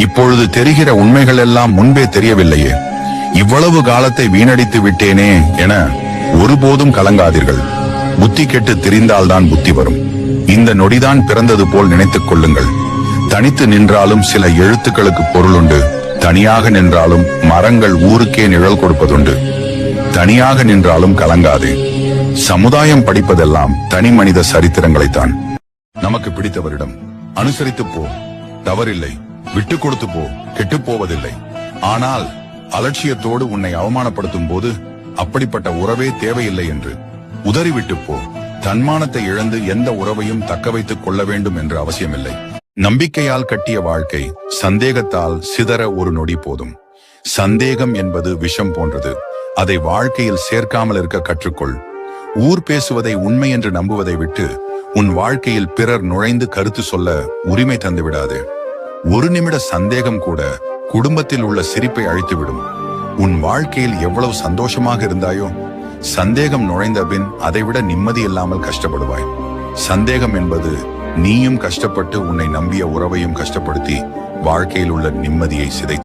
இப்பொழுது தெரிகிற உண்மைகள் எல்லாம் முன்பே தெரியவில்லையே, இவ்வளவு காலத்தை வீணடித்து விட்டேனே என ஒருபோதும் கலங்காதீர்கள். புத்தி கெட்டு திரிந்தால்தான் புத்தி வரும். இந்த நொடிதான் பிறந்தது போல் நினைத்துக் கொள்ளுங்கள். தனித்து நின்றாலும் சில எழுத்துக்களுக்கு பொருளுண்டு. தனியாக நின்றாலும் மரங்கள் ஊருக்கே நிழல் கொடுப்பதுண்டு. தனியாக நின்றாலும் கலங்காதே. சமுதாயம் படிப்பதெல்லாம் தனி மனித சரித்திரங்களைத்தான். நமக்கு பிடித்தவரிடம் அனுசரித்து போ, தவறில்லை. விட்டு கொடுத்து போ, கெட்டுப் போவதில்லை. ஆனால் அலட்சியத்தோடு உன்னை அவமானப்படுத்தும் போது அப்படிப்பட்ட உறவே தேவையில்லை என்று உதறிவிட்டு போ. தன்மானத்தை இழந்து எந்த உறவையும் தக்க வைத்துக் கொள்ள வேண்டும் என்று அவசியமில்லை. நம்பிக்கையால் கட்டிய வாழ்க்கை சந்தேகத்தால் சிதற ஒரு நொடி போதும். சந்தேகம் என்பது விஷம் போன்றது. அதை வாழ்க்கையில் சேர்க்காமல் இருக்க கற்றுக்கொள். ஊர் பேசுவதை உண்மை என்று நம்புவதை விட்டு உன் வாழ்க்கையில் பிறர் நுழைந்து கருத்து சொல்ல உரிமை தந்து விடாது. ஒரு நிமிட சந்தேகம் கூட குடும்பத்தில் உள்ள சிரிப்பை அழித்துவிடும். உன் வாழ்க்கையில் எவ்வளவு சந்தோஷமாக இருந்தாயோ, சந்தேகம் நுழைந்த பின் அதைவிட நிம்மதி இல்லாமல் கஷ்டப்படுவாய். சந்தேகம் என்பது நீயும் கஷ்டப்பட்டு உன்னை நம்பிய உறவையும் கஷ்டப்படுத்தி வாழ்க்கையில் உள்ள நிம்மதியை சிதை